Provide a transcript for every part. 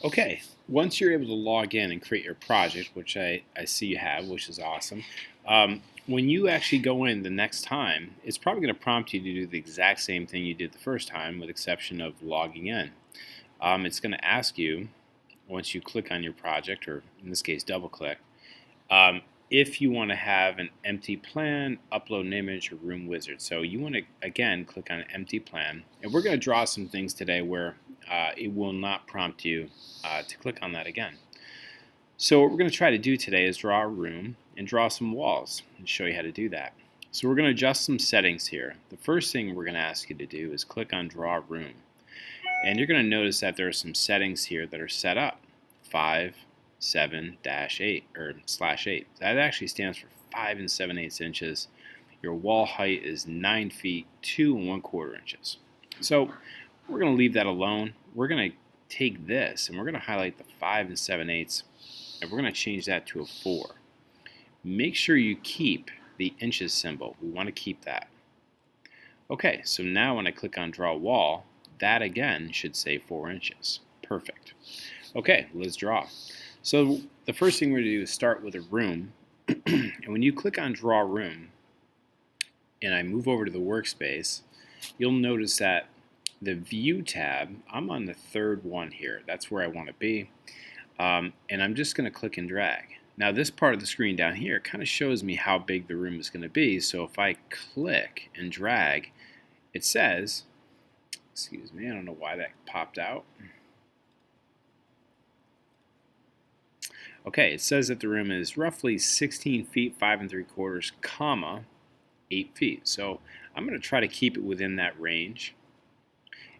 Okay, once you're able to log in and create your project, which I see you have, which is awesome, when you actually go in the next time, it's probably going to prompt you to do the exact same thing you did the first time, with the exception of logging in. It's going to ask you, once you click on your project, or in this case, double click, um, if you want to have an empty plan, upload an image, or room wizard. So you want to, again, click on an empty plan. And we're going to draw some things today where it will not prompt you to click on that again. So what we're going to try to do today is draw a room and draw some walls and show you how to do that. So we're going to adjust some settings here. The first thing we're going to ask you to do is click on Draw Room. And you're going to notice that there are some settings here that are set up. 5, 7-8 or /8. That actually stands for 5 7/8 inches. Your wall height is 9 feet 2 1/4 inches. So we're going to leave that alone. We're going to take this and we're going to highlight the 5 7/8 and we're going to change that to a 4. Make sure you keep the inches symbol. We want to keep that. Okay, so now when I click on Draw Wall, that again should say 4 inches. Perfect. Okay, let's draw. So the first thing we're going to do is start with a room. And when you click on Draw Room, and I move over to the workspace, you'll notice that the View tab, I'm on the third one here. That's where I want to be. And I'm just going to click and drag. Now this part of the screen down here kind of shows me how big the room is going to be. So if I click and drag, it says, excuse me, I don't know why that popped out. Okay, it says that the room is roughly 16 feet 5 3/4, comma 8 feet. So I'm going to try to keep it within that range.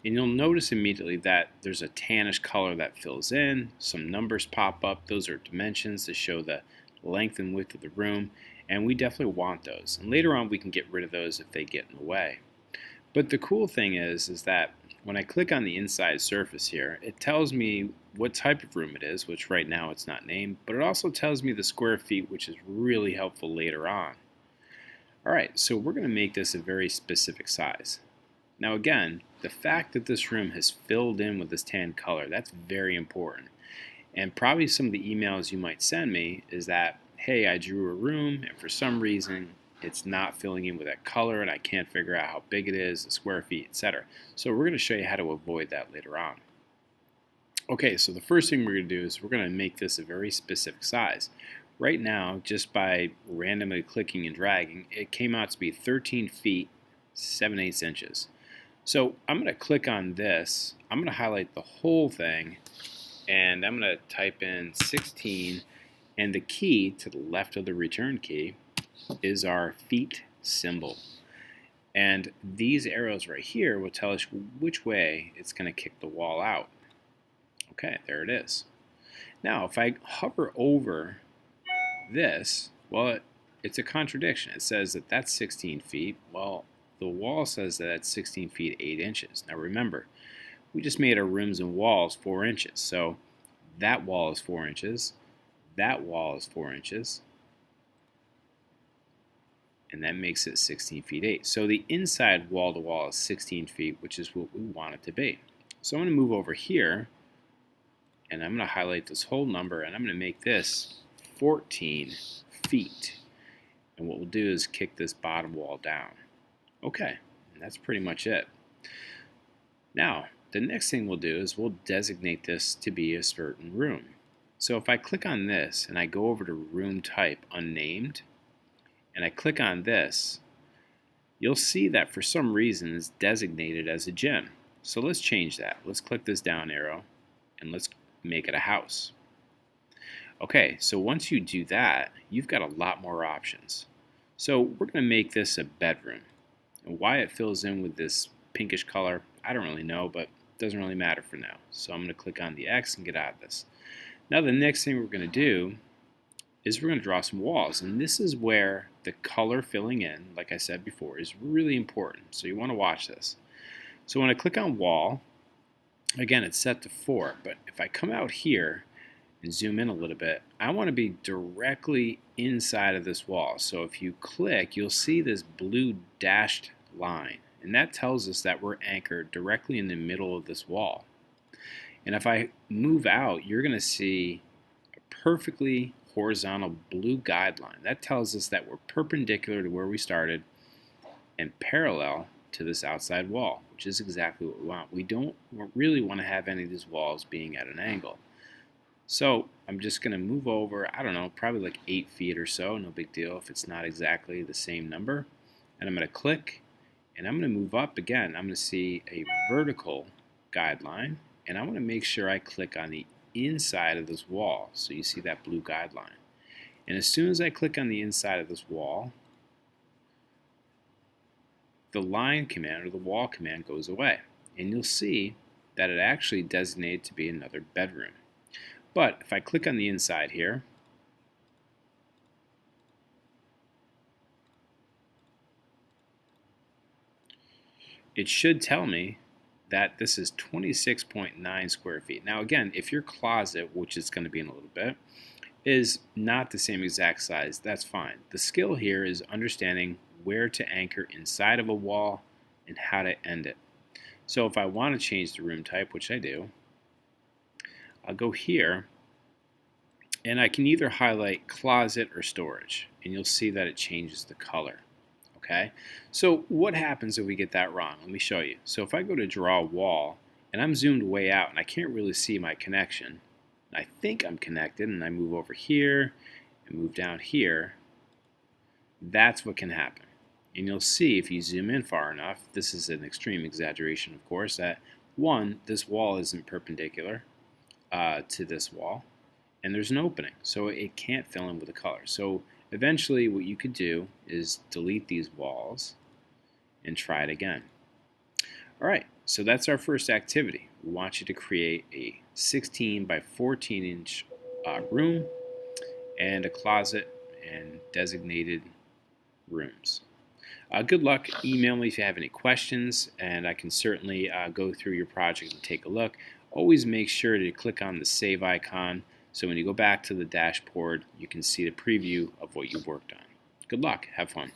And you'll notice immediately that there's a tannish color that fills in. Some numbers pop up. Those are dimensions to show the length and width of the room. And we definitely want those. And later on we can get rid of those if they get in the way. But the cool thing is that when I click on the inside surface here, it tells me what type of room it is, which right now it's not named, but it also tells me the square feet, which is really helpful later on. Alright, so we're going to make this a very specific size. Now again, the fact that this room has filled in with this tan color, that's very important. And probably some of the emails you might send me is that, hey, I drew a room and for some reason it's not filling in with that color and I can't figure out how big it is, the square feet, etc. So we're going to show you how to avoid that later on. Okay, so the first thing we're going to do is we're going to make this a very specific size. Right now, just by randomly clicking and dragging, it came out to be 13 feet 7/8 inches. So I'm going to click on this. I'm going to highlight the whole thing and I'm going to type in 16, and the key to the left of the return key is our feet symbol. And these arrows right here will tell us which way it's going to kick the wall out. Okay, there it is. Now, if I hover over this, well, it's a contradiction. It says that that's 16 feet. Well, the wall says that that's 16 feet 8 inches. Now remember, we just made our rooms and walls 4 inches. So that wall is 4 inches, that wall is 4 inches, and that makes it 16 feet 8. So the inside wall to wall is 16 feet, which is what we want it to be. So I'm going to move over here, and I'm going to highlight this whole number, and I'm going to make this 14 feet. And what we'll do is kick this bottom wall down. Okay, and that's pretty much it. Now, the next thing we'll do is we'll designate this to be a certain room. So if I click on this and I go over to room type unnamed and I click on this, you'll see that for some reason it's designated as a gym. So let's change that. Let's click this down arrow and let's make it a house. Okay, so once you do that, you've got a lot more options. So we're going to make this a bedroom. And why it fills in with this pinkish color, I don't really know, but it doesn't really matter for now. So I'm going to click on the X and get out of this. Now the next thing we're going to do is we're going to draw some walls. And this is where the color filling in, like I said before, is really important. So you want to watch this. So when I click on wall, again, it's set to 4. But if I come out here and zoom in a little bit, I want to be directly inside of this wall. So if you click, you'll see this blue dashed line. And that tells us that we're anchored directly in the middle of this wall. And if I move out, you're going to see a perfectly horizontal blue guideline. That tells us that we're perpendicular to where we started and parallel to this outside wall, which is exactly what we want. We don't really want to have any of these walls being at an angle. So I'm just going to move over, I don't know, probably like 8 feet or so, no big deal if it's not exactly the same number. And I'm going to click, and I'm going to move up again. I'm going to see a vertical guideline, and I want to make sure I click on the inside of this wall. So you see that blue guideline. And as soon as I click on the inside of this wall, the line command or the wall command goes away. And you'll see that it actually designated to be another bedroom. But if I click on the inside here, it should tell me that this is 26.9 square feet. Now again, if your closet, which is going to be in a little bit, is not the same exact size, that's fine. The skill here is understanding where to anchor inside of a wall and how to end it. So if I want to change the room type, which I do, I'll go here and I can either highlight closet or storage, and you'll see that it changes the color. Okay, so what happens if we get that wrong? Let me show you. So if I go to draw a wall and I'm zoomed way out and I can't really see my connection, I think I'm connected, and I move over here and move down here, that's what can happen. And you'll see if you zoom in far enough, this is an extreme exaggeration of course, that one, this wall isn't perpendicular to this wall, and there's an opening, so it can't fill in with the color. So eventually what you could do is delete these walls and try it again. Alright, so that's our first activity. We want you to create a 16 by 14 inch room and a closet and designated rooms. Good luck. Email me if you have any questions, and I can certainly go through your project and take a look. Always make sure to click on the save icon so when you go back to the dashboard, you can see the preview of what you've worked on. Good luck. Have fun.